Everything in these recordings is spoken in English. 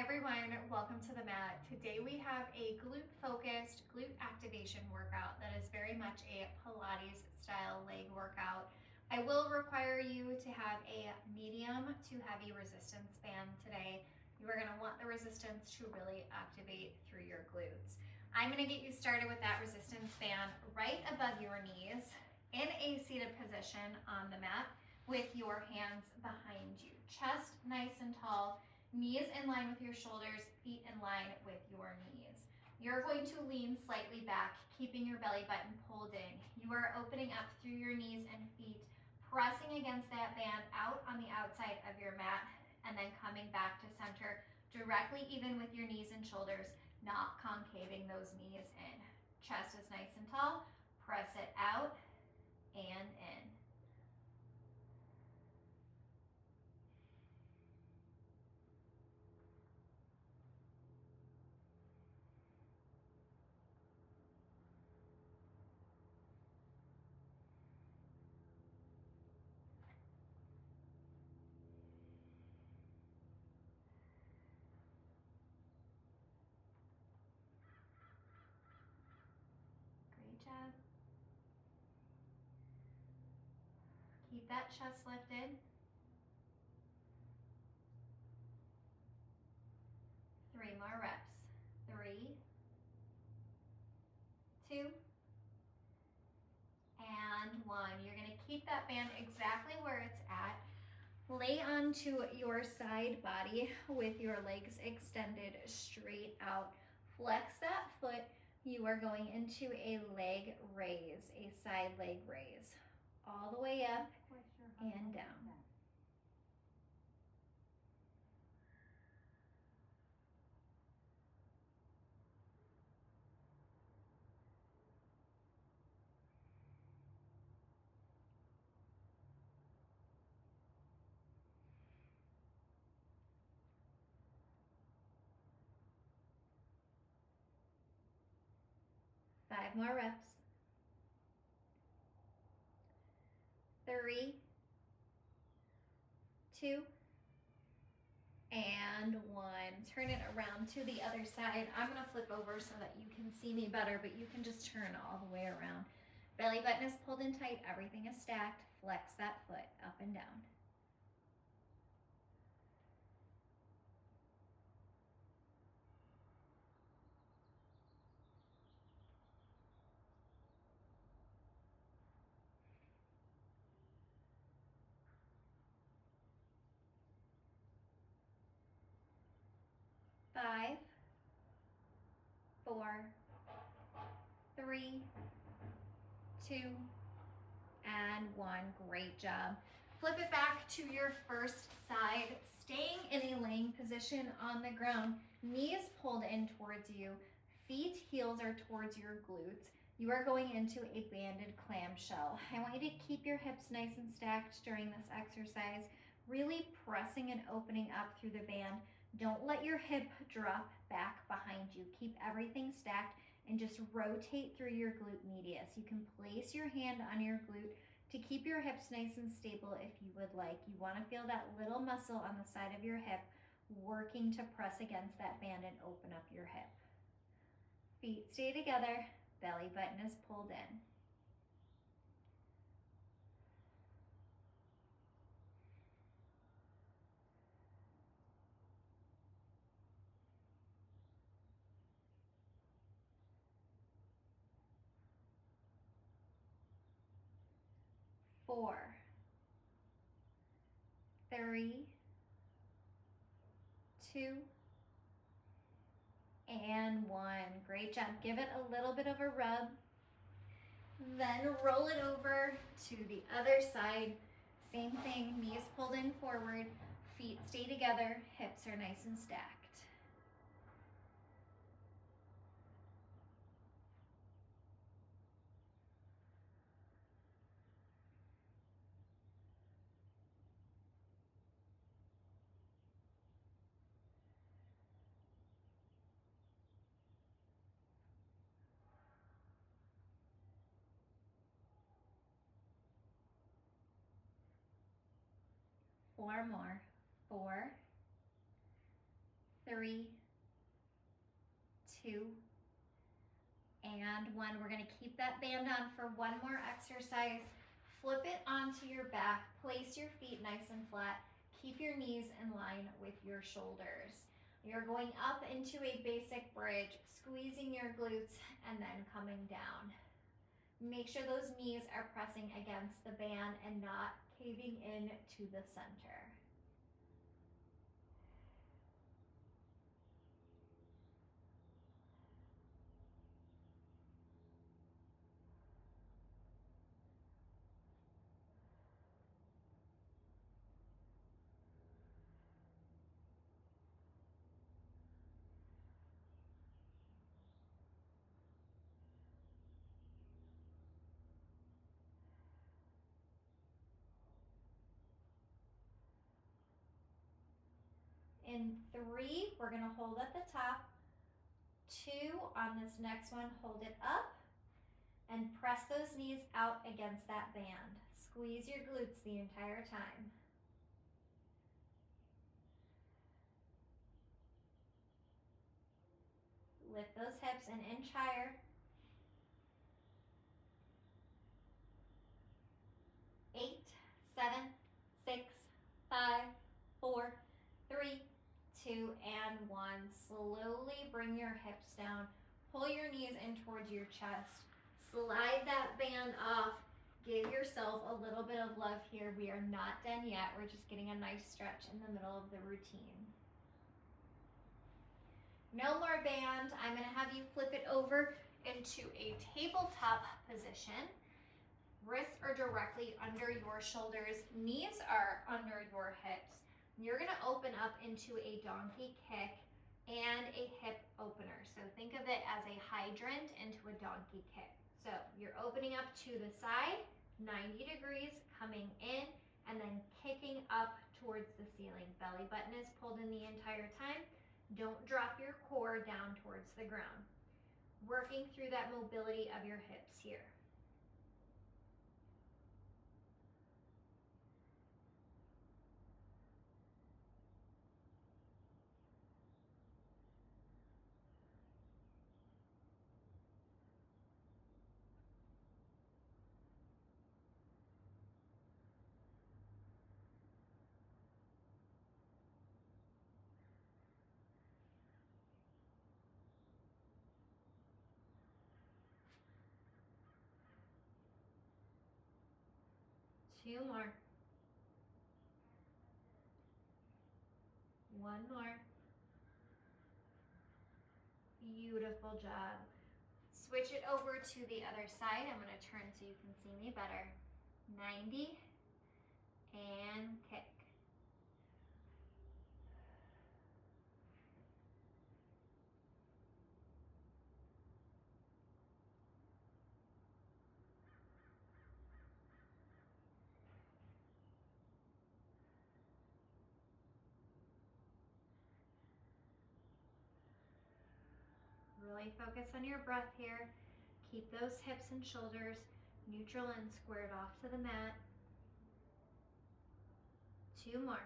everyone, welcome to the mat. Today we have a glute-focused glute activation workout that is very much a Pilates style leg workout. I will require you to have a medium to heavy resistance band today. You are going to want the resistance to really activate through your glutes. I'm going to get you started with that resistance band right above your knees in a seated position on the mat with your hands behind you. Chest nice and tall. Knees in line with your shoulders, feet in line with your knees. You're going to lean slightly back, keeping your belly button pulled in. You are opening up through your knees and feet, pressing against that band out on the outside of your mat, and then coming back to center, directly even with your knees and shoulders, not concaving those knees in. Chest is nice and tall. Press it out and in. Great job. Keep that chest lifted. 3 more reps. 3, 2, and 1. You're going to keep that band exactly where it's at. Lay onto your side body with your legs extended straight out. Flex that foot. You are going into a leg raise, a side leg raise, all the way up and down. Five more reps. 3, 2, and 1. Turn it around to the other side. I'm going to flip over so that you can see me better, but you can just turn all the way around. Belly button is pulled in tight. Everything is stacked. Flex that foot up and down. Five, 4, 3, 2, and 1. Great job. Flip it back to your first side, staying in a laying position on the ground. Knees pulled in towards you. Feet, heels are towards your glutes. You are going into a banded clamshell. I want you to keep your hips nice and stacked during this exercise, really pressing and opening up through the band. Don't let your hip drop back behind you. Keep everything stacked and just rotate through your glute medius. You can place your hand on your glute to keep your hips nice and stable if you would like. You want to feel that little muscle on the side of your hip working to press against that band and open up your hip. Feet stay together, belly button is pulled in. Four, 3, 2, and 1. Great job. Give it a little bit of a rub. Then roll it over to the other side. Same thing, knees pulled in forward, feet stay together, hips are nice and stacked. Four more. 4, 3, 3, 2, and 1. We're going to keep that band on for one more exercise. Flip it onto your back, place your feet nice and flat, keep your knees in line with your shoulders. You're going up into a basic bridge, squeezing your glutes and then coming down. Make sure those knees are pressing against the band and not caving in to the center. In 3, we're going to hold at the top. 2, on this next one, hold it up and press those knees out against that band. Squeeze your glutes the entire time. Lift those hips an inch higher. 8, 7, 6, 5, 4, 3, 2, and 1. Slowly bring your hips down. Pull your knees in towards your chest. Slide that band off. Give yourself a little bit of love here. We are not done yet. We're just getting a nice stretch in the middle of the routine. No more band. I'm going to have you flip it over into a tabletop position. Wrists are directly under your shoulders. Knees are under your hips. You're going to open up into a donkey kick and a hip opener. So think of it as a hydrant into a donkey kick. So you're opening up to the side, 90 degrees, coming in, and then kicking up towards the ceiling. Belly button is pulled in the entire time. Don't drop your core down towards the ground. Working through that mobility of your hips here. Two more. One more. Beautiful job. Switch it over to the other side. I'm going to turn so you can see me better. 90 and kick. Really focus on your breath here. Keep those hips and shoulders neutral and squared off to the mat. 2 more.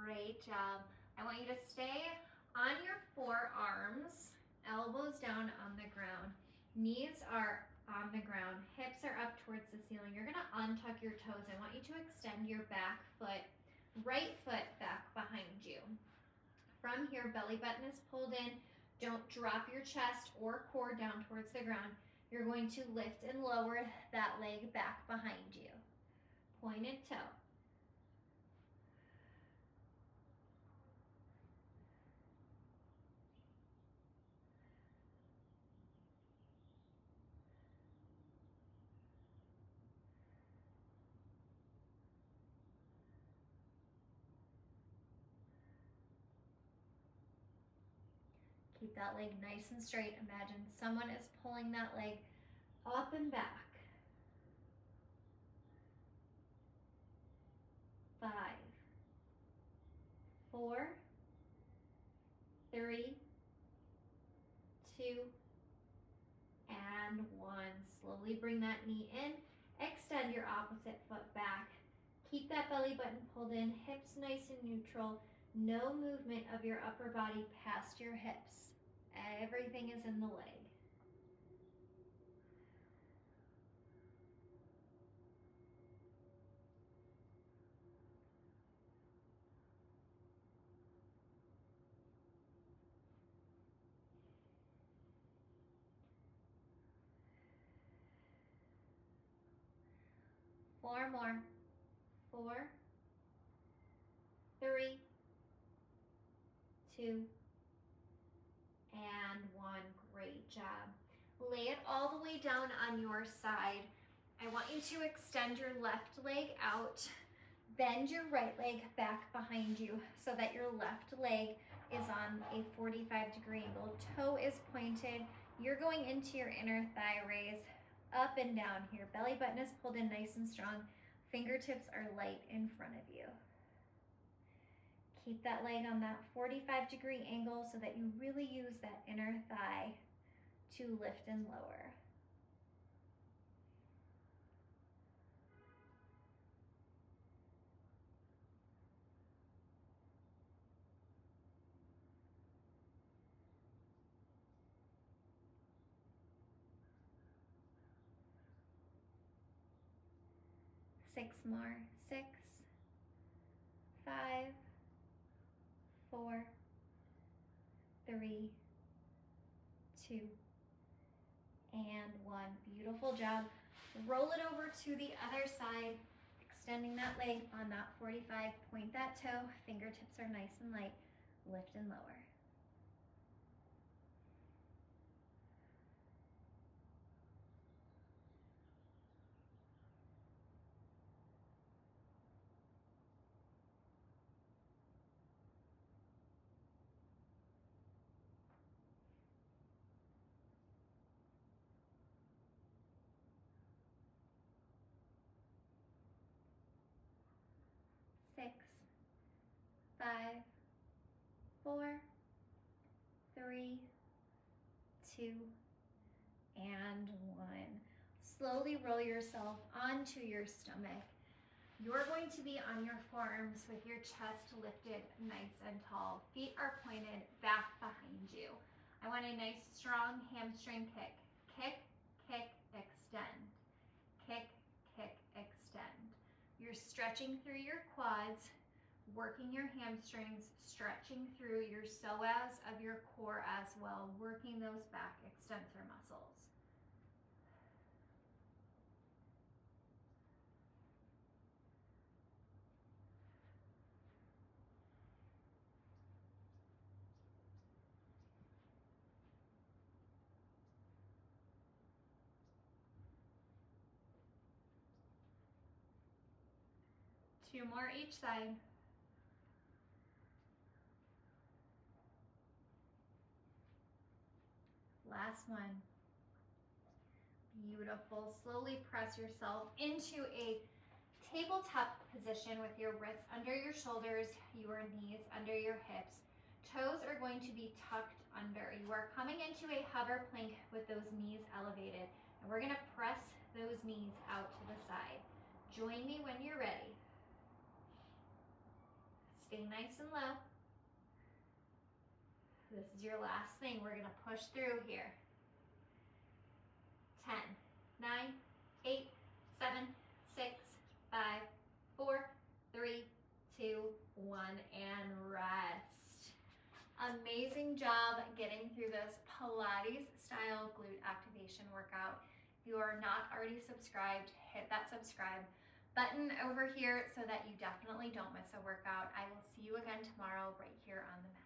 Great job. I want you to stay on your forearms, elbows down on the ground. Knees are on the ground, hips are up towards the ceiling. You're gonna untuck your toes. I want you to extend your back foot, right foot back behind you. From here, belly button is pulled in. Don't drop your chest or core down towards the ground. You're going to lift and lower that leg back behind you. Pointed toe. Keep that leg nice and straight. Imagine someone is pulling that leg up and back. 5, 4, 3, 2, and 1. Slowly bring that knee in Extend your opposite foot back. Keep that belly button pulled in, hips nice and neutral. No movement of your upper body past your hips. Everything is in the leg. Four more. 4, 3, 2, and 1. Great job. Lay it all the way down on your side. I want you to extend your left leg out. Bend your right leg back behind you so that your left leg is on a 45-degree angle. Toe is pointed. You're going into your inner thigh raise, up and down here. Belly button is pulled in nice and strong. Fingertips are light in front of you. Keep that leg on that 45-degree angle so that you really use that inner thigh to lift and lower. Six more. 6, 5, 4, 3, 2, and 1. Beautiful job. Roll it over to the other side, extending that leg on that 45. Point that toe. Fingertips are nice and light. Lift and lower. Six, 5, 4, 3, 2, and 1. Slowly roll yourself onto your stomach. You're going to be on your forearms with your chest lifted nice and tall. Feet are pointed back behind you. I want a nice strong hamstring kick. Kick, kick, extend. Kick, kick, extend. You're stretching through your quads, working your hamstrings, stretching through your psoas of your core as well, working those back extensor muscles. Two more each side. Last one. Beautiful. Slowly press yourself into a tabletop position with your wrists under your shoulders, your knees under your hips. Toes are going to be tucked under. You are coming into a hover plank with those knees elevated, and we're going to press those knees out to the side. Join me when you're ready. Stay nice and low. This is your last thing. We're going to push through here. 10, 9, 8, 7, 6, 5, 4, 3, 2, 1, and rest. Amazing job getting through this Pilates style glute activation workout. If you are not already subscribed, hit that subscribe button over here so that you definitely don't miss a workout. I will see you again tomorrow right here on the mat.